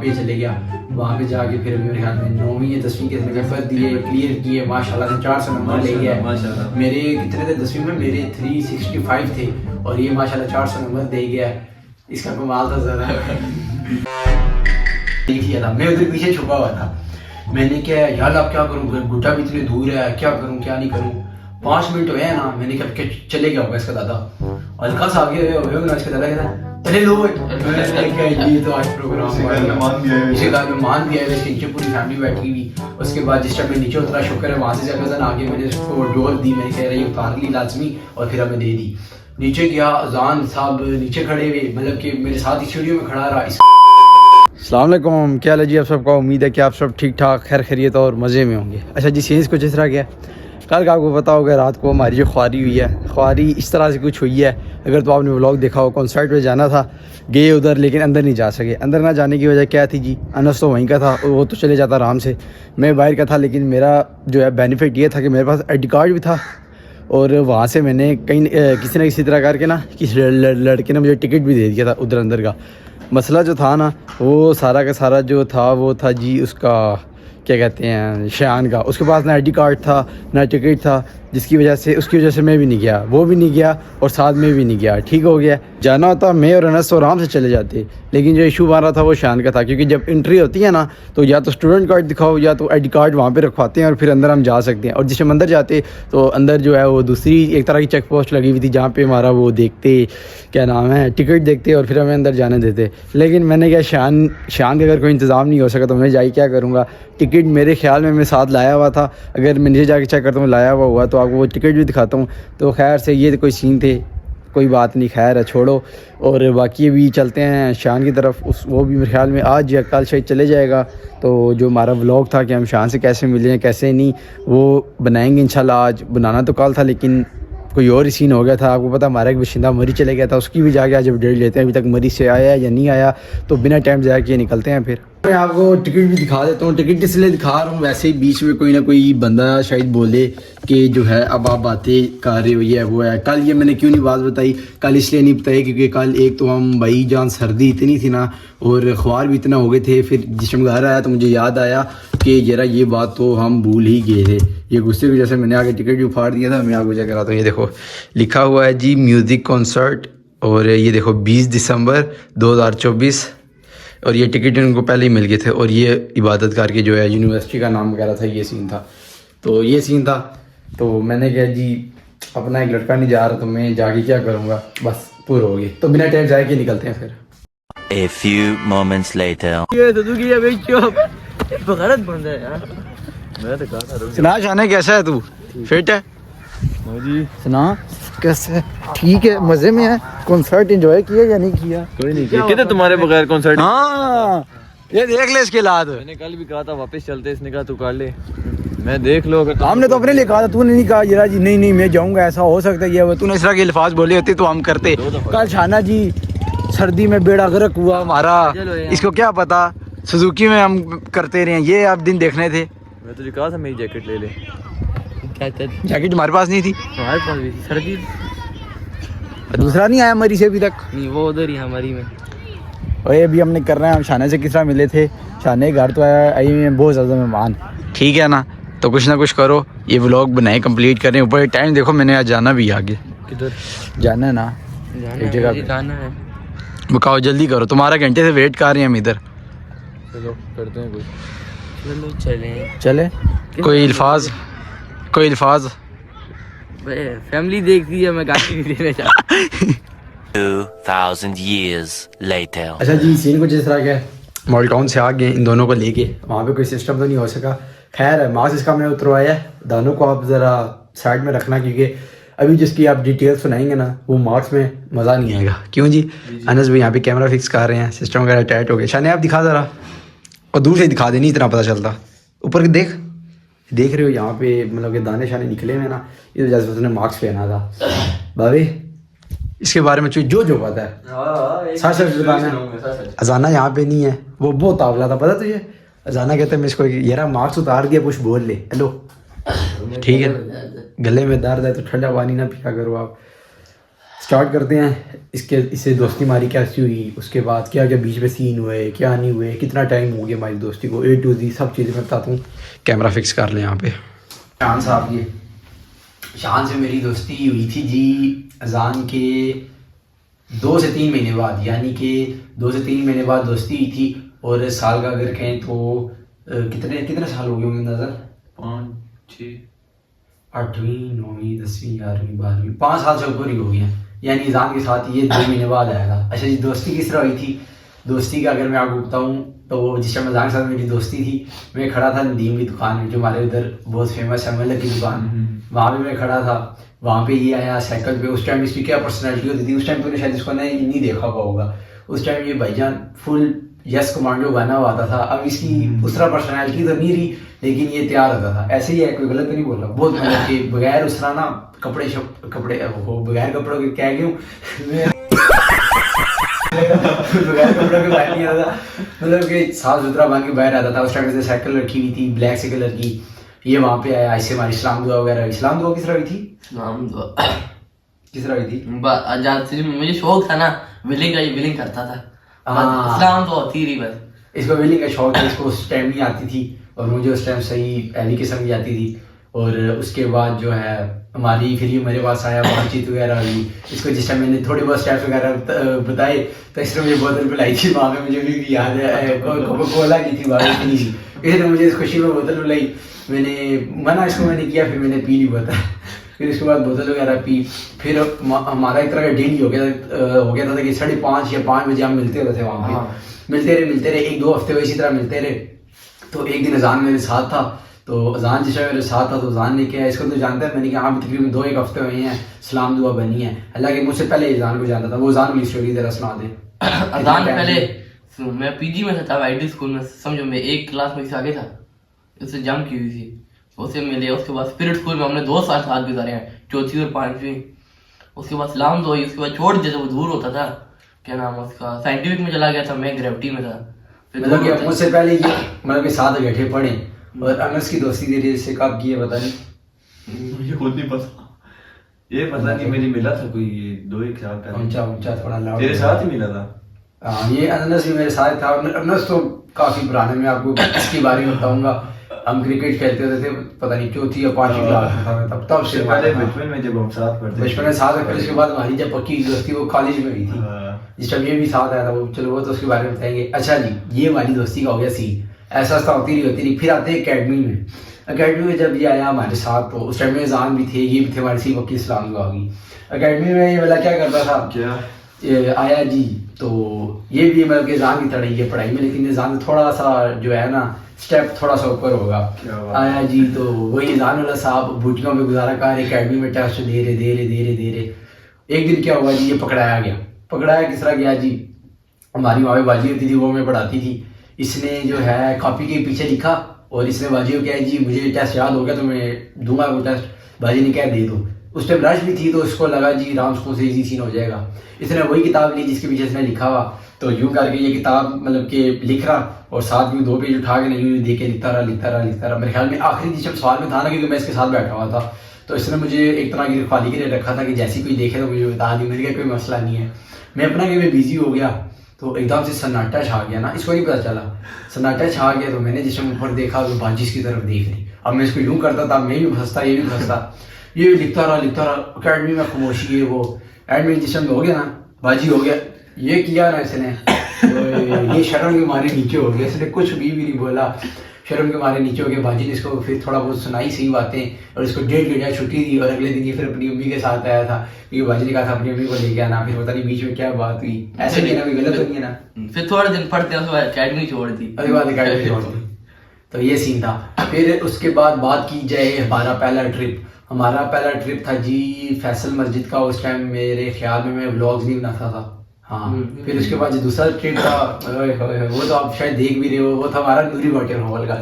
पे चले गया। वहाँ पे जाके फिर मेरे ख्याल में 9वीं या 10वीं के पेपर दिए, क्लियर किए माशाल्लाह से 400 नंबर ले गया। मेरे कितने थे 10वीं में? मेरे 365 थे और ये माशाल्लाह 400 नंबर दे गया। इसका कमाल था ज़रा। देख लिया था मैं, उधर पीछे छुपा हुआ था। मैंने क्या यार अब क्या करूँ, गुड्डा भी इतनी दूर है, क्या करूँ क्या नहीं करूँ। 5 मिनट हुए ना, मैंने कहा चले गया होगा इसका दादा, हल्का सा आगे होगा ना, इसका दादा कहता चले लो। ये तो आज प्रोग्राम इसी घर में मान दिया है। इसके नीचे पूरी फैमिली बैठी हुई। उसके बाद जिस टाइम मैं नीचे उतरा, शुक्र है वहाँ से जाकर आगे मैंने उसको डोर दी, मैंने कह रही उतार ली लाजमी और फिर हमें दे दी। नीचे गया, अजान साहब नीचे खड़े हुए, मतलब कि मेरे साथ ही स्टूडियो में खड़ा रहा। अस्सलाम वालेकुम, क्या हाल है जी आप सबका। उम्मीद है कि आप सब ठीक ठाक खैर खैरियत और मज़े में होंगे। अच्छा जी, सीन्स कुछ इस तरह गया। कल का आपको पता होगा रात को हमारी जो ख्वारी हुई है, ख्वारी इस तरह से कुछ हुई है। अगर तो आपने व्लॉग देखा हो, कॉन्सर्ट में जाना था, गए उधर लेकिन अंदर नहीं जा सके। अंदर ना जाने की वजह क्या थी जी, अनस तो वहीं का था, वो तो चले जाता आराम से, मैं बाहर का था। लेकिन मेरा जो है बेनिफिट ये था कि मेरे पास आई डी कार्ड भी था और वहाँ से मैंने कहीं किसी न किसी तरह करके ना किसी लड़के ने मुझे टिकट भी दे दिया था उधर अंदर का। मसला जो था ना, वो सारा का सारा जो था वो था जी उसका क्या कहते हैं, शान का। उसके पास ना आईडी कार्ड था ना टिकट था, जिसकी वजह से उसकी वजह से मैं भी नहीं गया, वो भी नहीं गया और साथ में भी नहीं गया। ठीक हो गया, जाना होता मैं और अनस तो आराम से चले जाते, लेकिन जो इशू बन रहा था वो शान का था। क्योंकि जब एंट्री होती है ना, तो या तो स्टूडेंट कार्ड दिखाओ या तो आईडी कार्ड वहाँ पे रखवाते हैं और फिर अंदर हम जा सकते हैं। और जिस हम अंदर जाते तो अंदर जो है वो दूसरी एक तरह की चेक पोस्ट लगी हुई थी, जहाँ पे हमारा वो देखते क्या नाम है टिकट देखते और फिर हमें अंदर जाने देते। लेकिन मैंने क्या, शान के अगर कोई इंतज़ाम नहीं हो सका तो मैं जाके क्या करूँगा। टिकट मेरे ख्याल में मैं साथ लाया हुआ था, अगर मैं नीचे जाके चेक करता हूँ लाया हुआ तो आपको वो टिकट भी दिखाता हूँ। तो खैर से ये कोई सीन थे, कोई बात नहीं, खैर है, छोड़ो। और बाकी भी चलते हैं शान की तरफ। वो भी मेरे ख्याल में आज या कल शायद चले जाएगा। तो जो हमारा व्लॉग था कि हम शान से कैसे मिले हैं कैसे नहीं, वो बनाएंगे इंशाल्लाह। आज बनाना तो कल था लेकिन कोई और ही सीन हो गया था। आपको पता हमारा एक बशिंदा मरी चले गया था, उसकी भी जाके आज अपडेट लेते हैं। अभी तक मरी से आया या नहीं आया, तो बिना टाइम ज़ाया किए निकलते हैं। फिर मैं आपको टिकट भी दिखा देता हूँ। टिकट इसलिए दिखा रहा हूँ, वैसे ही बीच में कोई ना कोई बंदा शायद बोले कि जो है अब आप बातें कर रहे हो ये है वो है। कल ये मैंने क्यों नहीं बात बताई, कल इसलिए नहीं बताई क्योंकि कल एक तो हम भाई जान सर्दी इतनी थी ना और ख्वार भी इतना हो गए थे। फिर जिस टाइम घर आया तो मुझे याद आया कि जरा ये बात तो हम भूल ही गए थे। ये गुस्से की वजह से मैंने आगे टिकट भी फाड़ दिया था। मैं आपको क्या कराता हूँ, ये देखो लिखा हुआ है जी म्यूज़िक कॉन्सर्ट, और ये देखो 20 दिसंबर 2024। और ये टिकट इनको पहले ही मिल गए थे। और ये इबादत गार के जो है यूनिवर्सिटी का नाम वगैरह था, ये सीन था। तो ये सीन था, तो मैंने कहा जी अपना एक लड़का नहीं जा रहा तो मैं जाके क्या करूँगा, बस पूरा हो गई। तो बिना टाइम जाए के निकलते हैं फिर। A few moments later. ये तो तू किया बगैरत बंद है यार। मैं तो कहा था सुना जाने कैसा है तू, फिट है जी? सुना कैसे, ठीक है, मजे में है। कॉन्सर्ट एंजॉय किया या नहीं किया? कोई नहीं किया। कितने तुम्हारे बगैर कॉन्सर्ट? हाँ ये देख ले इसके लाद। मैंने कल भी कहा था वापस चलते, इसने कहा तू कर ले। मैं देख लो अगर हमने तो अपने लिए कहा था, तूने नहीं कहा जरा जी नहीं मैं जाऊंगा, ऐसा हो सकता है ये वो। तूने इस तरह के अल्फाज बोले होते तो हम करते। कल शाना जी सर्दी में बेड़ा गर्क हुआ हमारा, इसको क्या पता, सुजुकी में हम करते रहे। ये आप दिन देखने थे। मैं तुझे कहा था मेरी जैकेट ले ले। जैकेट हमारे पास नहीं थी, हमारे पास भी थी, सर्दी। दूसरा नहीं आया मरी से अभी तक। नहीं वो उधर ही हमारी में। और ये भी हमने कर रहे हैं। हम शाने से किस तरह मिले थे, शाने घर तो आया आई में बहुत ज़्यादा मेहमान, ठीक है ना। तो कुछ ना कुछ करो, ये व्लॉग बनाए कंप्लीट करें। ऊपर टाइम देखो, मैंने आज जाना भी आगे। किधर जाना है ना, एक जगह पे जाना है। बताओ जल्दी करो, तुम्हारा घंटे से वेट कर रहे हैं हम इधर। चलो करते हैं कुछ। चलो चले कोई अल्फाज फैमिली देखती है, मैं गाली नहीं देने जा। 2000 years later. अच्छा जी, सीन कुछ इस तरह का है। मॉडल टाउन से आ गए इन दोनों को लेके, वहाँ पे कोई सिस्टम तो नहीं हो सका। खैर है, मार्क्स इसका मैंने उतरवाया है। दोनों को आप ज़रा साइड में रखना, क्योंकि अभी जिसकी आप डिटेल्स सुनाएंगे ना वो मार्क्स में मज़ा नहीं आएगा। क्यों जी? अनस भाई यहाँ पे कैमरा फिक्स कर रहे हैं, सिस्टम वगैरह टाइट हो गया। शाने आप दिखा ज़रा, और दूर से दिखा दे, नहीं इतना पता चलता। ऊपर देख रहे हो यहाँ पे मतलब कि दाने शाने निकले हुए ना, इस वजह से उसने मार्क्स पहना था। भाभी इसके बारे में जो पता है सच बताना। अजाना यहाँ पे नहीं है, वो बहुत तावला था, पता तुझे? अजाना कहते हैं मैं इसको यार मार्क्स उतार दिया, कुछ बोल ले। हेलो ठीक है, गले में दर्द है तो ठंडा पानी ना पिया करो आप। स्टार्ट करते हैं इससे दोस्ती हमारी कैसी हुई, उसके बाद क्या क्या बीच में सीन हुए, क्या नहीं हुए, कितना टाइम हो गया हमारी दोस्ती को, A to Z सब चीज़ें मैं बताता हूँ। कैमरा फिक्स कर लें यहाँ पे। शान साहब, ये शान से मेरी दोस्ती हुई थी जी अजान के 2 से 3 महीने बाद, यानी कि 2 से 3 महीने बाद दोस्ती हुई थी। और साल का अगर कहें तो कितने साल हो गए होंगे नज़र? 5 6 8वीं 9वीं 10वीं 11वीं 12वीं 5 साल से ऊपर ही हो गए हैं, यानी निज़ाम के साथ ये 2 महीने बाद आया था। अच्छा जी, दोस्ती किस तरह हुई थी? दोस्ती का अगर मैं आपको बताऊँ तो वो जिस टाइम निज़ाम के साथ मेरी दोस्ती थी, मैं खड़ा था नदीम की दुकान में, जो हमारे उधर बहुत फेमस है, मलक की दुकान, वहाँ पे मैं खड़ा था। वहाँ पे ये आया साइकिल पे। उस टाइम इसकी क्या पर्सनैलिटी होती थी, उस टाइम तो शायद इसको नहीं देखा हुआ होगा। उस टाइम ये भाईजान फुल यस कमांडो गाना हुआ था। अब इसकी उस तरह पर्सनैलिटी तो नहीं रही, लेकिन ये तैयार होता था। ऐसे ही है, कोई गलत तो नहीं बोल रहा। बहुत मतलब कि बगैर उस तरह ना कपड़े बगैर कपड़ों के क्या क्यों बगैर कपड़ों के बाहर नहीं आता था, मतलब कि साफ सुथरा बन के बाहर आता था। उस टाइम से साइकिल रखी हुई थी ब्लैक से कलर की। ये वहाँ पे आया, इससे हमारी इस्लाम दुआ वगैरह। इस्लाम दुआ किस तरह हुई थी? किस तरह हुई थी? मुझे शौक था ना विलिंग का, ये विलिंग करता था। इस्लाम तो होती रही बस। इसको विलिंग का शौक था, इसको उस टाइम नहीं आती थी और मुझे उस टाइम सही हैवी किस्म की आती थी। और उसके बाद जो है हमारी फिर ये मेरे पास आया, बातचीत वगैरह हुई। इसको जिस टाइम मैंने थोड़े बहुत स्टेप्स वगैरह बताए तो इसने मुझे बोतल पिलाई थी वहाँ पे, मुझे भी याद है। कोला की थी बात नहीं थी, इसने मुझे इस खुशी में बोतल पिलाई। मैंने मना इसको मैंने किया, फिर मैंने पी ली बोतल। फिर उसके बाद बोतल वगैरह पी। फिर हमारा एक तरह का डेली हो गया था कि 5:30 या 5 बजे हम मिलते होते थे वहाँ पे। मिलते रहे 1-2 हफ्ते हुए इसी तरह मिलते रहे। तो एक दिन अजान मेरे साथ था, तो अजान जिस मेरे साथ था तो अजान ने क्या, इसको तो जानता है, मैंने कहा हाँ तकरीबन 2-1 हफ्ते हुए हैं, सलाम दुआ बनी है। हालांकि मुझसे पहले अजान को जानता था। वो अजान वाली स्टोरी जरा सुना दे। अजान पहले मैं पीजी में था, आईडी स्कूल में, समझो मैं एक क्लास में से आगे था, उससे जम की हुई थी, उससे मिले। उसके बाद स्पिरिट स्कूल में हमने 2 साल साथ गुजारे हैं, 4थी और 5वीं। उसके बाद सलाम दुआ हुई, उसके बाद छोड़ दिया, वो दूर होता था, क्या नाम है उसका, साइंटिफिक में चला गया था, मैं ग्रेविटी में था। मतलब कि मुझसे पहले ये मतलब कि साथ बैठे पढ़े। और अनस की दोस्ती तेरे से कब की है पता नहीं, मुझे खुद नहीं पता। ये पता नहीं, मेरी मिला था कोई 2-1 साल पहले। ऊंचा थोड़ा लाउड। तेरे साथ ही मिला था? हाँ, ये अनस भी मेरे साथ था। अनस तो काफी पुराने, में आपको इसके बारे में बताऊंगा। हम क्रिकेट खेलते होते थे, पता नहीं 4थी या 5वीं क्लास में था तब से। पहले बचपन में जब हम साथ पढ़ते थे, बचपन में साथ, फिर उसके बाद हमारी जब पक्की दोस्ती वो कॉलेज में हुई थी, जिस टाइम ये भी साथ आया था। वो चलो वो तो उसके बारे में बताएंगे। अच्छा जी, ये हमारी दोस्ती का हो गया सीन। ऐसा होती रही। फिर आते हैं अकेडमी में। अकेडमी में जब ये आया हमारे साथ, तो उस टाइम में जान भी थे, ये भी थे, हमारी सी पक्की इस्लाम दुआ की। अकेडमी में ये वाला क्या करता था, क्या आया जी, तो ये भी मतलब कि जान की तरह ये पढ़ाई में, लेकिन जान थोड़ा सा जो है ना स्टेप थोड़ा सा ऊपर होगा। आया जी, तो वही जान वाला साहब बूटियों में गुजारा कर अकेडमी में टेस्ट दे रहे। एक दिन क्या हुआ जी, ये पकड़ाया गया। पकड़ाया किस तरह गया जी, हमारी वहाँ पे बाजी होती थी, वो मैं पढ़ाती थी। इसने जो है कॉपी के पीछे लिखा और इसने बाजी को क्या है जी, मुझे टेस्ट याद हो गया तो मैं दूंगा वो टेस्ट। बाजी ने क्या दे दो। उस टाइम रश भी थी, तो इसको लगा जी राम स्कूल से इजी सीन हो जाएगा। इसने वही किताब ली जिसके पीछे इसने लिखा हुआ, तो यूं करके ये किताब मतलब कि लिख रहा और साथ में 2 पेज उठा के यूं दे के लिखता रहा। मेरे ख्याल में आखिरी जिस सवाल में था ना, क्योंकि मैं इसके साथ बैठा हुआ था, तो इसने मुझे एक तरह की रखवाली के लिए रखा था कि जैसी कोई देखे तो मुझे बता दी। मैंने कहा कोई मसला नहीं है। मैं अपना कि मैं बिजी हो गया, तो एकदम से सन्नाटा छा गया ना, इसको नहीं पता चला। सन्नाटा छा गया तो मैंने जिस ऊपर देखा तो बाजिश की तरफ देख ली। अब मैं इसको यूं करता था, मैं भी फंसता, ये भी फंसता, ये लिखता रहा। अकेडमी में खामोशी है। वो एडमी जिस हो गया ना, बाजी हो गया, ये किया ना इसने, तो ये शर्म के मारे नीचे हो गया। इसने कुछ भी नहीं बोला, शर्म के मारे नीचे हो गया। बाजी ने इसको फिर थोड़ा बहुत सुनाई सही बातें और इसको 1.5 घंटा छुट्टी दी। और अगले दिन ये फिर अपनी अम्मी के साथ आया था, क्योंकि बाजी ने कहा था अपनी अम्मी को लेके आना। फिर पता नहीं बीच में क्या बात हुई, ऐसे नहीं ना, गलत तो नहीं है ना। फिर थोड़े दिन पढ़ते हैं, उसके बाद अकेडमी छोड़ दी। उसके बाद अकेडमी छोड़ दी, तो ये सीन था। फिर उसके बाद बात की जाए हमारा पहला ट्रिप था जी फैसल मस्जिद का। उस टाइम मेरे ख्याल में मैं व्लॉग्स नहीं बनाता था। हाँ, फिर उसके बाद जो दूसरा ट्रिप था, वो तो आप शायद देख भी रहे हो, वो था हमारा नूरी वाटर हॉल का।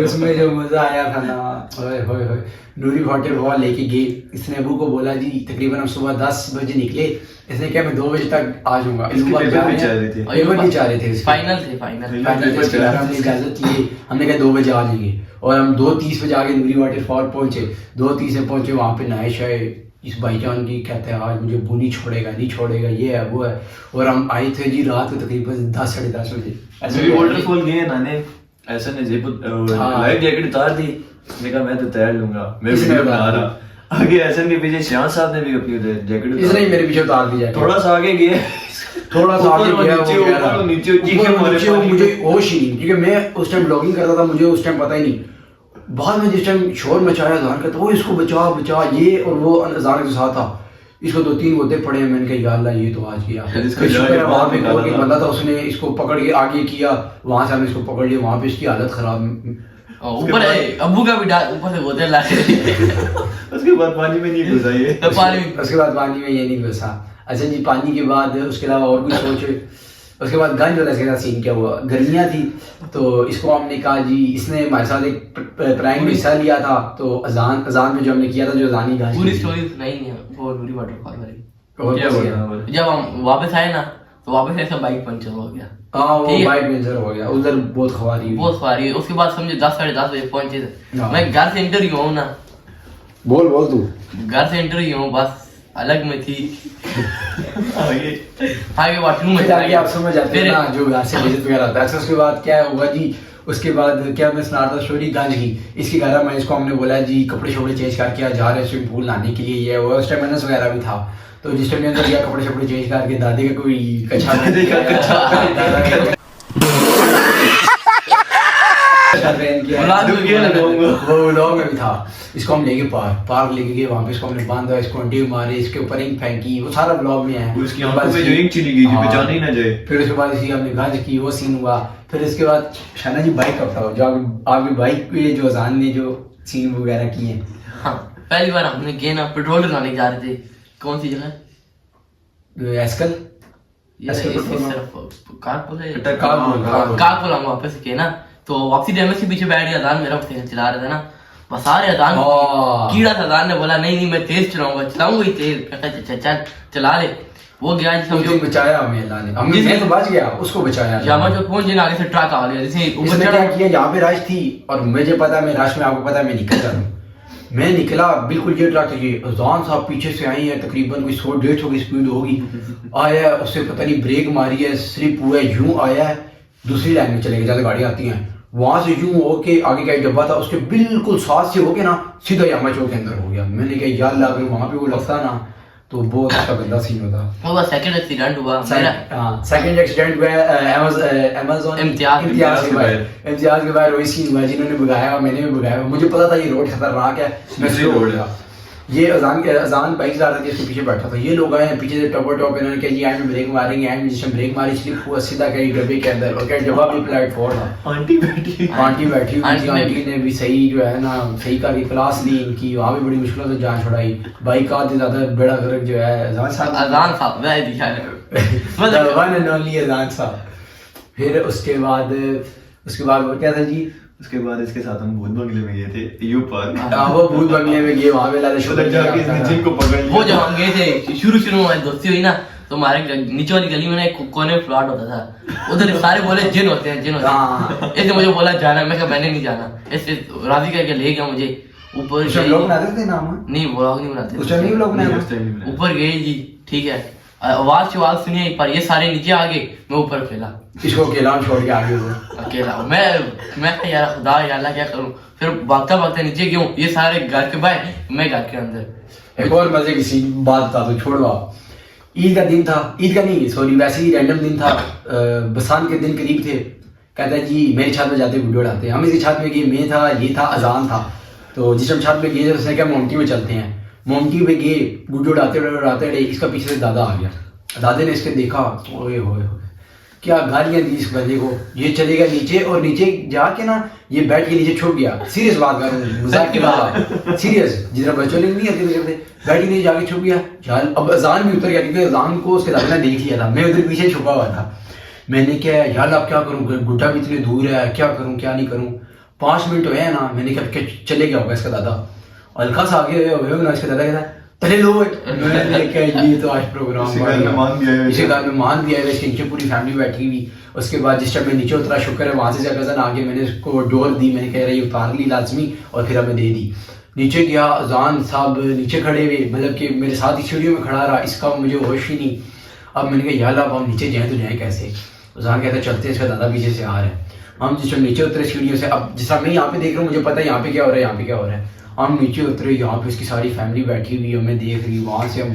उसमें जो मजा आया था ना, नूरी वाटर हॉल लेके गए। इसने अबू को बोला जी, तकरीबन हम सुबह 10 बजे निकले। इसने क्या मैं 2 बजे तक आ जाऊंगा। पेपर नहीं चाह रहे थे, फाइनल हमने इजाजत ली, हमने कहा 2 बजे आ जाएंगे। और हम 2:30 बजे आगे नूरी वाटर फॉल पहुंचे। 2:30 में पहुंचे, वहाँ पे नहाए शाये, इस भाईजान की कहते हैं आज मुझे वो नहीं छोड़ेगा ये है वो है। और हम आए थे जी रात को तकरीबन 10 साढ़े 10 बजे। ऐसे भी वाटरफॉल गए नाने, ऐसे ने जेब लाइफ जैकेट उतार दी, मैंने कहा मैं तो तैर लूंगा, मैं वीडियो बना रहा। आगे ऐसे के पीछे श्याम साहब ने भी अपनी जैकेट इसने ही मेरे पीछे उतार दिया। थोड़ा सा आगे गए, थोड़ा सा आगे गया वो नीचे मुझे होश ही नहीं, क्योंकि मैं उस टाइम ब्लॉगिंग करता था, मुझे उस टाइम पता ही नहीं। बाद में जिस टाइम शोर मचाया अजान का, तो वो इसको बचा ये, और वो अजान के साथ था, इसको 2-3 गोते पड़े। मैंने कहा या अल्लाह ये तो आज किया। वहाँ पे और एक बंदा था, उसने इसको पकड़ के आगे किया, वहां से हमने इसको पकड़ लिया, वहां पे इसकी हालत खराब। ऊपर अब्बू का भी ऊपर से गोते लाए। उसके बाद पानी में नहीं घुसा ये, उसके बाद पानी में ये नहीं घुसा। अच्छा जी, पानी के बाद उसके अलावा और कुछ सोचे। उसके बाद गंज वाला इसके साथ सीन क्या हुआ, गर्मियाँ थी तो इसको हमने कहा जी, इसने हमारे साथ एक प्रैंक में हिस्सा लिया था। तो अजान में जो हमने किया था, जो अजानी गाज पूरी स्टोरी सुनाई नहीं है वो पूरी वाटरफॉल वाली। और क्या हुआ? जब हम वापस आए ना, तो वापस ऐसा बाइक पंचर हो गया। हाँ, वो बाइक पंचर हो गया, उधर बहुत खवारी। उसके बाद समझे 10 साढ़े 10 बजे पहुंचे थे। मैं घर से एंटर ही हुआ हूँ ना, बोल तू। घर से एंटर ही हूँ, बस अलग में थी। आगे बाथरूम में जाके आप समझ जाते हैं ना, जो घर से विजिट वगैरह आता है। अच्छा, उसके बाद क्या हुआ जी, उसके बाद क्या मैं सुना रहा था स्टोरी गंज की। इसके घर में इसको हमने बोला जी कपड़े शपड़े चेंज करके जा रहे स्विमिंग पूल नहाने के लिए, ये हुआ। उस टाइम मैंने वगैरह भी था, तो जिस टाइम अंदर गया कपड़े शपड़े चेंज करके, दादी का कोई कच्छा वो व्लॉग में भी था। इसको हम लेके पार्क लेके गए, वहाँ पे इसको हमने बांधा, इसको अंडे मारे, इसके ऊपर इंक फेंकी, वो सारा व्लॉग में है। उसकी आंखों पे जो इंक चली गई थी, बचाने ही ना जाए। फिर उसके बाद इसी हमने गाज की, वो सीन हुआ। फिर इसके बाद शाना जी बाइक कब था, जो आपकी बाइक पे जो अजान ने जो सीन वगैरह किए। हाँ, पहली बार हमने गए ना, पेट्रोल डलाने जा रहे थे। कौन सी जगह? एस्कल कारपुल हम वापस गए ना, तो वापसी टाइम से पीछे बैठ गया, अजान मेरा चला रहे थे ना, बस आ रहे अजान कीड़ा था। अजान ने बोला नहीं मैं तेज चलाऊंगा ही तेज, चल चला ले। वो गया जी, समझो बचाया हमें अल्लाह ने, मैं तो बच गया, उसको बचाया। जामा जो पहुंच गए आगे से ट्रक आ गया, जैसे ऊपर क्या किया, यहाँ पे रश थी और मुझे पता, मैं रश में, आपको पता मैं निकल रहा हूँ। मैं निकला बिल्कुल, ये ट्रक ये अजान साहब पीछे से आई है, तकरीबन कोई 100-150 की स्पीड होगी, आया, उससे पता नहीं ब्रेक मारी है, स्लिप हुआ है, यूं आया है, दूसरी लाइन में चले गए, ज्यादा गाड़ी आती हैं, वहां से यूं होके आगे का डब्बा था, उसके बिल्कुल साथ से होके ना सीधा यामा चौक के अंदर हो गया। मैंने कहा यार अल्लाह, अगर वहां पे वो लगता ना तो बहुत अच्छा गंदा सीन होता। वो सेकंड एक्सीडेंट हुआ मेरा। सेकंड एक्सीडेंट हुआ अमेज़न इम्तियाज के बाहर वही सीन हुआ, जिन्होंने भगाया, मैंने भी भगाया। मुझे पता था ये रोड खतरनाक है, मैं स्लो हो गया। ये अजान बाइक चला रहा था, इसके पीछे बैठा था, ये लोग आए पीछे से टॉप इन्होंने कहा जी एंड में ब्रेक मारेंगे, एंड में जिसने ब्रेक मारी स्लिप हुआ, सीधा गई डब्बे के अंदर, और क्या डब्बा भी प्लेटफॉर्म था। आंटी बैठी आंटी ने भी सही जो है ना, सही करके क्लास ली इनकी, वहाँ भी बड़ी मुश्किलों से जान छुड़ाई। बाइक का ज्यादा बड़ा गर्क जो है अजान साहब अजान साहब। फिर उसके बाद वो क्या था जी, उसके बाद इसके साथ हम भूत बंगले में गए थे, यू पार्क। वो भूत बंगले में गए, वहां पे लाले उधर जाके जिनको पकड़ लिया। वो जब हम गए थे शुरू में हमारी दोस्ती हुई ना, तो हमारे नीचे वाली गली में ना एक कोने में फ्लैट होता था, उधर सारे बोले जिन होते हैं। ऐसे मुझे बोला जाना, मैं कहा मैंने नहीं जाना, ऐसे राजी करके ले गया मुझे ऊपर। लोग बनाते थे नाम, नहीं व्लॉग नहीं बनाते, उस टाइम नहीं व्लॉग बनाते। ऊपर गए जी, ठीक है, आवाज सुनिए एक बार, ये सारे नीचे आ गए, मैं ऊपर खेला, इसको अकेला छोड़ के आगे अकेला। मैं यार खुदा या अल्लाह क्या करूं। फिर भागता नीचे क्यों, ये सारे घर के बाहर, मैं घर के अंदर। एक और मजे की बात बता दो, छोड़वा। ईद का दिन था, ईद का नहीं सॉरी, वैसे ही रैंडम दिन था, बसान के दिन करीब थे। कहता है जी मेरी छत में जाते वीडियो डालते हैं। हम इसकी छत में गए, मैं था, ये था, अजान था। तो जिस हम छत में गए, उसने क्या मोमटी में चलते हैं, मोमटी पे गए, वीडियो डालते रहे, इसका पीछे से दादा आ गया। दादे ने इसके देखा, ओए होए क्या गालियां दी इस बंदे को। ये चलेगा नीचे, और नीचे जाके ना ये बैठ के नीचे छुप गया। सीरियस बात कर रहा हूँ, मजाक की बात, सीरियस, जितना बच्चों ने नहीं आते बैठ के नीचे जाके छुप गया। यार अब अजान भी उतर गया, क्योंकि अजान को उसके दादा ने देख लिया था, मैं उधर पीछे छुपा हुआ था। मैंने क्या यार अब क्या करूँ, गुड्डा भी इतनी दूर है, क्या करूँ क्या नहीं करूँ। 5 मिनट हुए ना, मैंने क्या चले गया होगा इसका दादा, हल्का सा आगे ना, इसका दादा कहता है चले लो। मैंने क्या ये तो आज प्रोग्राम इसी घर में मान दिया है, इसके नीचे पूरी फैमिली बैठी हुई। उसके बाद जिस टाइम मैं नीचे उतरा, शुक्र है वहां से कजन आगे, मैंने उसको डोर दी, मैंने कह रही उतार ली लाजमी, और फिर हमें दे दी। नीचे गया, अजान साहब नीचे खड़े हुए, मतलब कि मेरे साथ ही सीढ़ियों में खड़ा रहा, इसका मुझे होश ही नहीं। अब मैंने कहा या अल्लाह अब हम नीचे जाएँ तो जाएँ कैसे। अजान कहता है चलते हैं, इसका दादा पीछे से आ रहा है। हम जिस टाइम नीचे उतरे सीढ़ियों से, अब जिस मैं यहाँ पे देख रहा हूँ मुझे पता है यहाँ पे क्या हो रहा है, यहाँ पे क्या हो रहा है। हम नीचे उतरे, यहाँ पे इसकी सारी फैमिली बैठी हुई हमें देख रही। वहाँ से हम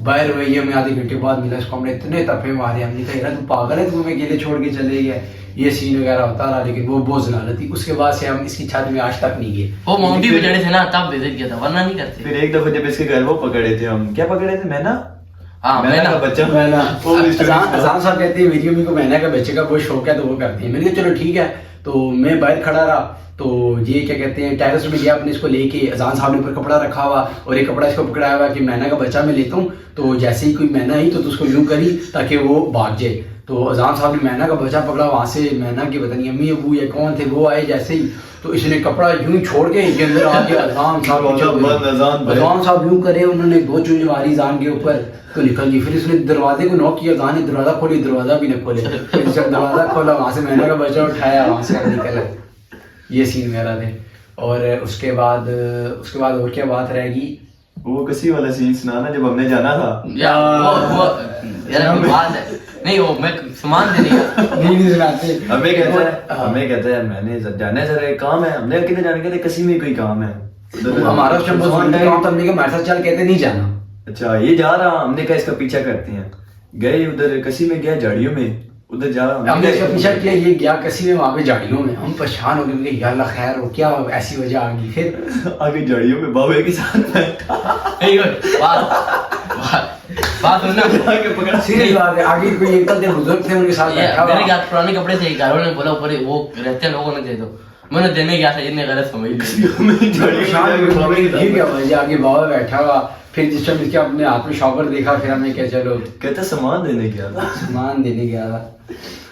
बाहर हुए, ये हमें आधे घंटे बाद मिला। इसको हमने इतने तफे मारे, हमने कहा यार तू पागल है, तू हमें अकेले छोड़ के चले गया। ये सीन वगैरह होता रहा, लेकिन वो बहुत जलालत थी। उसके बाद से हम इसकी छत में आज तक नहीं गए। वो माउंटी पे चढ़े थे ना तब विजिट किया था, वरना नहीं करते। फिर एक दफा जब इसके घर वो पकड़े थे, हम क्या पकड़े थे, मैना मैना का बच्चा। अजान साहब कहते हैं मेरी अम्मी को मैना का बच्चे का बहुत शौक है तो वो करती है। मैंने कहा चलो ठीक है। तो मैं बाहर खड़ा रहा, तो ये क्या कहते हैं टेरेस में गया अपने इसको लेके। अजान साहब ने ऊपर कपड़ा रखा हुआ और एक कपड़ा इसको पकड़ाया हुआ कि मैना का बच्चा मैं लेता हूँ, तो जैसे ही कोई मैना आई तो उसको यूं करी ताकि वो भाग जाए। तो अजान साहब ने मैना का बच्चा पकड़ा, वहाँ से मैना की पता नहीं अम्मी अबू या कौन थे वो आए जैसे ही, तो इसने कपड़ा यूं छोड़ के इसके अंदर आके अजान साहब यूं करे, उन्होंने 2 चुंझ मारी अजान के ऊपर तो निकल गई। फिर इसने दरवाजे को नॉक किया, अजान ने दरवाजा खोली, दरवाजा भी न खोले। फिर जब दरवाजा खोला वहाँ से मैना का बच्चा उठाया, वहाँ से निकला। ये सीन मेरा थे। और उसके बाद और क्या बात रहेगी, वो कसी वाला सीन सुनाना जब हमने जाना था। यार बात है नहीं, वो मैं सामान देने नहीं सुनाते। हमें कहता है मैंने जाने जरा एक काम है, हमने कितने जाने कहते कसी में कोई काम है, हमारा उस टाइम काम, तब नहीं हमारे साथ चल कहते नहीं जाना। अच्छा ये जा रहा, हमने कहा इसका पीछा करते हैं। गए उधर कसी में गया झाड़ियों में, उधर जा रहा हमने इसका पीछा किया, ये गया कसी में, वहाँ पे झाड़ियों में। हम परेशान हो गए, या अल्लाह खैर हो क्या ऐसी वजह आ गई। फिर आगे झाड़ियों में बाबे के साथ बात होना सीरियस बात है। आगे कोई अंकल थे बुजुर्ग थे, उनके साथ बैठा मेरे क्या पुराने कपड़े थे, घर वालों ने बोला ऊपर वो रहते हैं लोगों ने दे दो, मैंने देने गया था, इतने गलत समझ लिया। आगे बाबा बैठा हुआ, फिर जिस टाइम इसके अपने हाथ में शॉपर देखा, फिर हमने क्या चलो कहते सामान देने गया था, सामान देने गया था।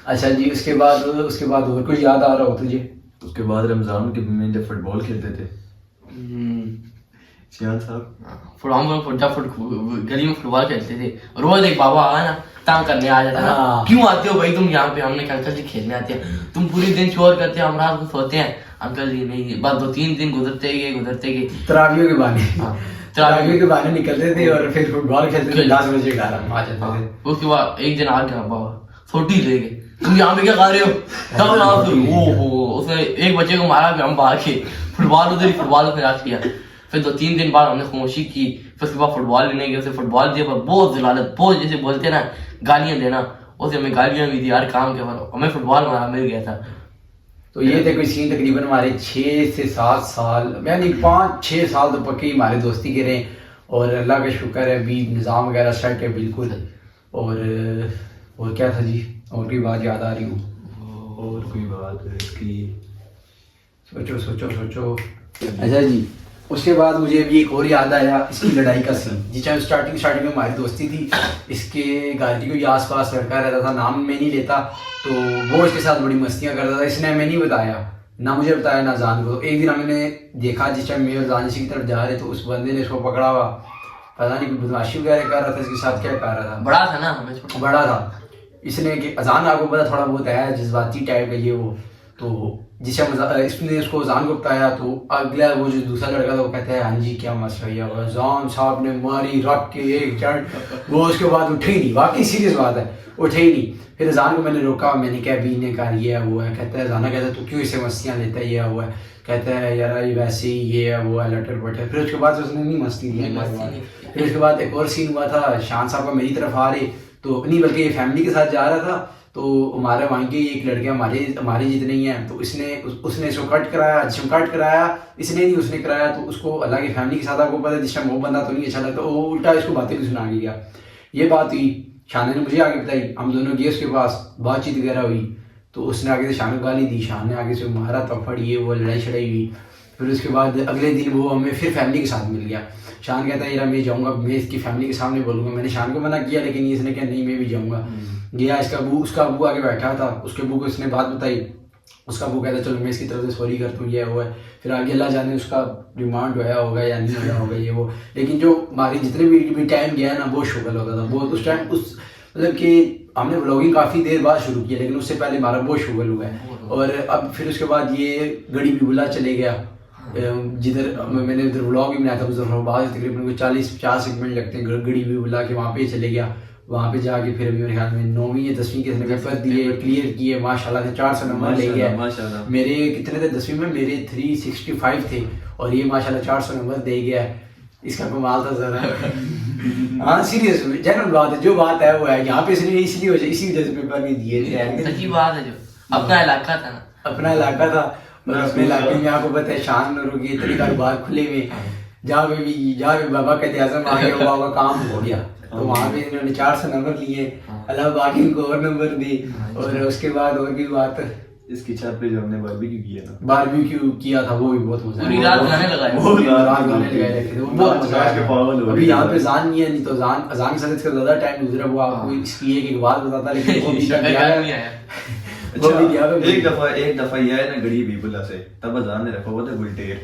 अच्छा जी, उसके बाद और कुछ याद आ रहा हो तुझे? उसके बाद रमजान के में जब फुटबॉल खेलते थे सियान साहब, गली में फुटबॉल खेलते थे, रोज एक बाबा आया ना तंग करने आ जाता ना, क्यों आते हो भाई तुम यहाँ पे? हमने कहा अंकल जी खेलने आते हैं, तुम पूरे दिन शोर करते हैं, हम रात को सोते हैं। अंकल जी नहीं, बस 2-3 दिन गुजरते गए तरावियों के बहाने निकलते थे और फिर फुटबॉल खेलते थे 10 बजे 11 आ जाते थे। उसके बाद एक दिन आ गया बाबा छोटी ले गए, तुम यहाँ पे क्या कर रहे हो? तब यहाँ से ओहो उसने एक बच्चे को मारा, हम भाग के फुटबॉल उधर रात किया। फिर 2-3 दिन बाद हमने खामोशी की, फिर उसके बाद फुटबॉल लेने गए, उसे फुटबॉल दिया, पर बहुत जलालत, बहुत जैसे बोलते हैं ना गालियां देना, उसे हमें गालियां भी दी यार काम के बाद हमें फुटबॉल मारा मिल गया था। तो ये थे कोई सीन तकरीबन हमारे 6 से 7 साल, यानी 5-6 साल तो पक्के हमारे दोस्ती के रहे। और अल्लाह का शुक्र है अभी निज़ाम वगैरह सेट है बिल्कुल। और क्या था जी, और कोई बात याद आ रही हूँ? और कोई बात इसकी सोचो। अच्छा जी, उसके बाद मुझे अभी एक और याद आया, इसकी लड़ाई का सीन। जिस टाइम स्टार्टिंग में हमारी दोस्ती थी, इसके घर की कोई आसपास लड़का रहता था, नाम मैं नहीं लेता, तो वो इसके साथ बड़ी मस्तियाँ करता था। इसने हमें नहीं बताया, ना मुझे बताया ना जान को। तो एक दिन हमने देखा जिस टाइम मैं और जान इसी की तरफ जा रहे, तो उस बंदे ने इसको पकड़ा हुआ, पता नहीं कोई बदमाशी वगैरह कर रहा था, इसके साथ क्या कर रहा था। बड़ा था ना, हमें बड़ा था। इसने कि अजान आपको पता थोड़ा बहुत है जज्बाती टाइप का ये वो, तो जिस इसने उसको अजान को बताया, तो अगला वो जो दूसरा लड़का था वो कहता है हाँ जी क्या मसला है। अजान साहब ने मारी रख के एक चढ़, वो उसके बाद उठे ही नहीं। वाकई सीरियस बात है, उठे ही नहीं। फिर अजान को मैंने रोका, मैंने कहा अभी ने कहा ये है वो है। कहता है अजाना कहता है तू क्यों इसे मस्तियाँ लेता है, ये है वो है। कहता है यार ये वैसे ही ये है वो है लटर पटर। फिर उसके बाद उसने नहीं मस्ती दी। फिर उसके बाद एक और सीन हुआ था, शान साहब का मेरी तरफ आ रहे, तो नहीं बल्कि ये फैमिली के साथ जा रहा था, तो हमारे वहाँ के एक लड़के हमारे जितने ही हैं, तो उसने इसको कट कराया, जिसमें कट कराया इसने नहीं उसने कराया, तो उसको अल्लाह की फैमिली के साथ आपको पता है जिस टाइम वो बंदा तो नहीं अच्छा लगता, वो उल्टा इसको बातें भी सुना के गया। ये बात हुई, शान ने मुझे आगे बताई, हम दोनों गए उसके पास, बातचीत वगैरह हुई, तो उसने आगे से शान को गाली दी, शान ने आगे से मारा, तफड़ ये वो लड़ाई शड़ाई हुई। फिर उसके बाद अगले दिन वो हमें फिर फैमिली के साथ मिल गया। शान कहता है यार मैं जाऊँगा, मैं इसकी फैमिली के सामने बोलूँगा। मैंने शान को मना किया, लेकिन इसने कहा नहीं मैं भी जाऊँगा। गया, उसका अबू आगे बैठा था, उसके अबू को इसने बात बताई, उसका अबू कहता चलो मैं इसकी तरफ से सॉरी करता हूँ, ये हुआ है। फिर आगे अल्लाह जाने उसका डिमांड होया होगा या नहीं होया होगा ये वो, लेकिन जो हमारी जितने भी टाइम गया ना बहुत शुगल होता था बहुत। उस टाइम मतलब कि हमने व्लॉगिंग काफ़ी देर बाद शुरू किया, लेकिन उससे पहले हमारा बहुत शुगल हुआ है। और अब फिर उसके बाद ये गड़ी बिबुला चले गया, जिधर मैंने उधर व्लॉग भी बनाया था मुजफ्फराबाद से तकरीबन कोई 40-50 मिनट लगते हैं गड़ी भी बुला के वहाँ पे चले गया। वहाँ पे जाके फिर अभी मेरे ख्याल में 9वीं या 10वीं के पेपर दिए, क्लियर किए माशाल्लाह से, 400 नंबर ले गया। मेरे कितने थे 10वीं में, मेरे 365 थे और ये माशाल्लाह 400 नंबर दे गया। इसका कमाल था जरा। हाँ सीरियस जनरल बात है, जो बात है वो है। यहाँ पे इसलिए इसी वजह से पेपर नहीं दिए। सच्ची बात है, जो अपना इलाका था ना, अपना इलाका था और अपने इलाके में आपको पता है शान नूरों की इतनी कारोबार खुले में, जहाँ पे बाबा कहते आजम आ गया बाबा का काम हो गया। तो वहाँ पे इन्होंने 400 नंबर लिए, अल्लाह बाकी इनको और नंबर दी। और उसके बाद और भी बात, इसकी छत पे जो हमने बारबेक्यू किया था, बारबेक्यू किया था, वो भी बहुत मजा पूरी रात गाने लगाए, पूरी रात गाने लगाए रखे थे, वो बहुत मजा आया। अभी यहाँ पे अजान नहीं है, नहीं तो अजान के साथ इसका ज्यादा टाइम गुजरा हुआ। आपको इसकी एक बात बताता, लेकिन वो भी नहीं आया। एक दफा ये है ना गरीब बीबुल्ला से, तब अजान ने रखा हुआ था गुलटेर।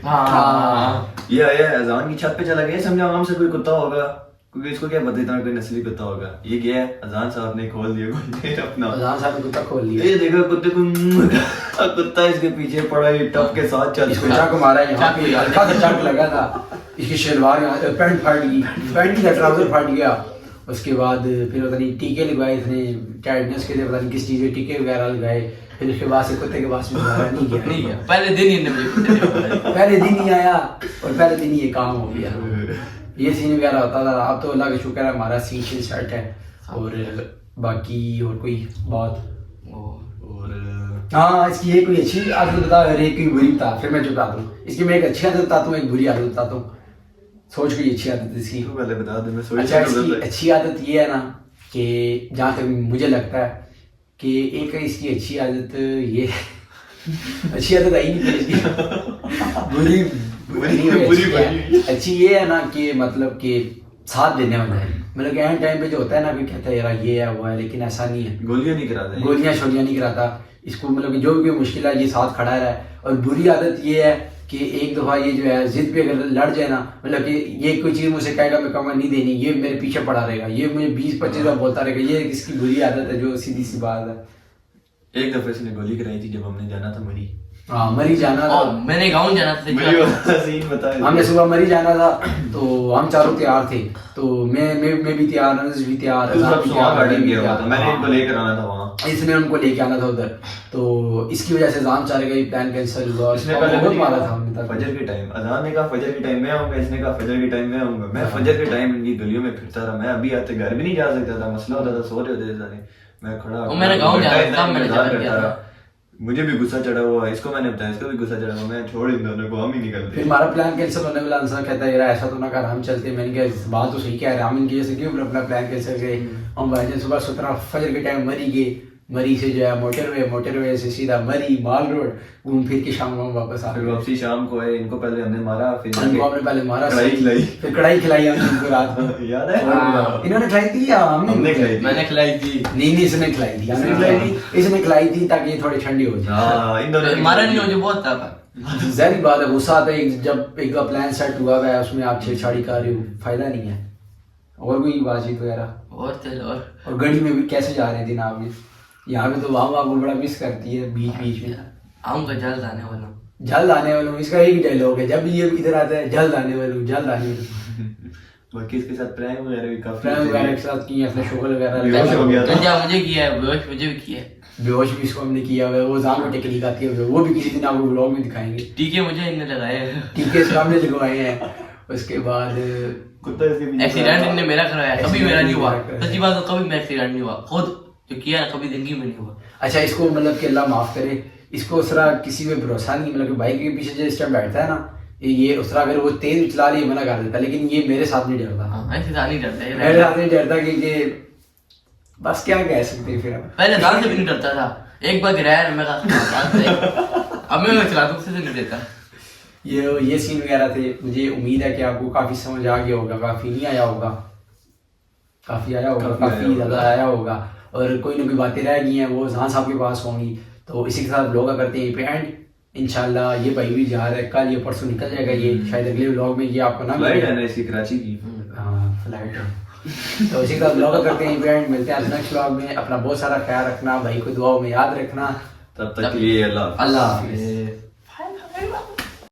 ये आया अजान की छत पे चला गया, समझा आराम से कोई कुत्ता होगा, क्योंकि इसको क्या पता इतना कोई नस्ली कुत्ता होगा। ये गया अजान साहब ने खोल दिया गुलटेर अपना, अजान साहब ने कुत्ता खोल लिया। ये देखा कुत्ते को, कुत्ता इसके पीछे पड़ा, ये टप के साथ चल इसको चाकू मारा, यहाँ पे हल्का सा चाक लगा था, इसकी शलवार पैंट फाट गई, पैंट का ट्राउजर फाट गया। उसके बाद फिर पता नहीं टीके लगवाए इसने, टाइटनेस के लिए पता नहीं किस चीज़ के टीके वगैरह लगाए। फिर उसके बाद से कुत्ते के पास में नहीं गया। पहले दिन ही पहले दिन ही आया और पहले दिन ही ये काम हो गया। ये सीन वगैरह होता था। अब तो अल्लाह का शुक्र है हमारा सीन सेट है। और बाकी और कोई बात, और हाँ इसकी ये कोई अच्छी आदत बता और एक कोई बुरी बता, फिर मैं जो बताता हूँ। इसकी मैं एक अच्छी आदत बताता हूँ, एक बुरी आदत बताता हूँ। सोच कोई अच्छी आदत इसकी पहले बता दे, मैं सोच। अच्छा इसकी अच्छी आदत ये है ना कि जहाँ तक मुझे लगता है कि एक इसकी अच्छी आदत ये अच्छी आदत आई नहीं इसकी, बुरी अच्छी ये है ना कि मतलब कि साथ देने वाला है। मतलब कि एंड टाइम पे जो होता है ना, कोई कहता है यार ये है वो है, लेकिन ऐसा नहीं है। गोलियां नहीं कराता, गोलियां शोलियां नहीं कराता इसको, मतलब कि जो भी कोई मुश्किल है ये साथ खड़ा रहा है। और बुरी आदत ये है कि एक दफा ये जो है जिद पे अगर लड़ जाए ना, मतलब कि ये कोई चीज मुझसे कहेगा मैं कहूँगा नहीं देनी, ये मेरे पीछे पड़ा रहेगा, ये मुझे 20-25 बार बोलता रहेगा। ये इसकी बुरी आदत है, जो सीधी सी बात है। एक दफे इसने गोली कराई थी जब हमने जाना था मरी। हाँ मरी जाना था, मैंने गाँव जाना था, हमने सुबह मरी जाना था। तो हम चारों तैयार थे, तो मैं भी तैयार, अनस भी तैयार, मैंने इनको लेकर आना था वहाँ, इसने उनको लेके आना था उधर। तो इसकी वजह से अजान चाह गई, प्लान कैंसिल हुआ। इसने पहले मारा था हमने फजर के टाइम, अजान ने कहा फजर के टाइम में आऊंगा, इसने कहा फजर के टाइम में आऊंगा। मैं फजर के टाइम इनकी गलियों में फिरता रहा, मैं अभी आते घर भी नहीं जा सकता था, मसला होता था, सो रहे होते थे सारे। मैं खड़ा, मैंने गाँव जाना था, मुझे भी गुस्सा चढ़ा हुआ, इसको मैंने बताया, इसको भी गुस्सा चढ़ा हुआ। मैं छोड़ इन दोनों को, हम ही निकलते। फिर हमारा प्लान कैंसिल होने वाला, इंसान कहता है यार ऐसा तो ना कर, हम चलते। मैंने कहा बात तो सही कह रहे हैं, हम इनकी वजह से क्यों अपना प्लान कैंसिल करें। हम भाईजान सुबह 17 फजर के टाइम मरी गए, मरी से जो है मोटरवे से सीधा मरी माल रोड घूम फिर के शाम को वापस आ गए। वापसी शाम को है, इनको पहले हमने मारा, फिर हमने पहले मारा, कढ़ाई खिलाई, फिर कढ़ाई खिलाई हमने उनको रात को, याद है? इन्होंने खिलाई थी या हमने खिलाई थी? मैंने खिलाई थी। नहीं इसने खिलाई थी, हमने खिलाई थी, इसने खिलाई थी ताकि ये थोड़ी ठंडी हो जाए। मारा नहीं हो जो बहुत था, ज़ाहिर बात है गुस्सा आता है जब एक प्लान सेट हुआ है, उसमें आप छेड़छाड़ी कर रहे हो, फायदा नहीं है। और कोई बातचीत वगैरह और गड़ी में भी कैसे जा रहे थे ना आप? यहाँ पे तो वहाँ आपको बड़ा मिस करती है बीच में। आऊंगा जल्द आने वाला हूँ, जल्द आने वाला हूँ, इसका एक डायलॉग है जब भी ये इधर आता है, जल्द आने वाला हूँ, जल्द आने वाला हूँ। बाकी इसके साथ प्रैंक वगैरह भी काफी, प्रैंक वगैरह के साथ किए, अपने शोगल वगैरह बेहोश हो गया था, मुझे किया है, बेहोश मुझे भी किया है, बेहोश भी इसको हमने किया हुआ है। वो जान में टेक्निक आती है, वो भी किसी दिन आपको व्लॉग में दिखाएंगे। टीके मुझे इनने लगाए हैं, टीके सामने लगवाए हैं। उसके बाद कुत्ता इसके पीछे, एक्सीडेंट इनने मेरा कराया, कभी मेरा नहीं हुआ, सच्ची बात तो कभी मेरा एक्सीडेंट नहीं हुआ, खुद जो किया कभी जिंदगी में नहीं हुआ। अच्छा इसको मतलब कि अल्लाह माफ करे, इसको उस तरह किसी पे भरोसा नहीं, मतलब कि बाइक के पीछे जो इस टाइम बैठता है ना, ये उस तरह अगर वो तेज चला रही मना कर देता, लेकिन ये मेरे साथ नहीं डरता, ऐसे साथ नहीं डरता, मेरे साथ नहीं डरता क्योंकि बस क्या कह सकते हैं। फिर पहले दाल से भी नहीं डरता था, एक बार गिराया मैं अब मैं चला दूँ, उससे नहीं देता। ये सीन वगैरह थे। मुझे उम्मीद है कि आपको काफी समझ आ गया होगा, काफी नहीं आया होगा, काफी आया होगा, काफी ज्यादा आया होगा। और कोई ना कोई बातें रह गई हैं वो जहां साहब के पास होंगी। तो इसी के साथ व्लॉग करते हैं पे एंड, इंशाल्लाह ये भाई भी जा रहा है, कल ये परसों निकल जाएगा ये, शायद अगले व्लॉग में ये आपको ना फ्लाइट है ना इसकी कराची की। हाँ फ्लाइट है। तो इसी के साथ व्लॉग करते हैं पे एंड, मिलते हैं नेक्स्ट व्लॉग में। अपना बहुत सारा ख्याल रखना, भाई को दुआओं में याद रखना। तब तक के लिए अल्लाह हाफिज़।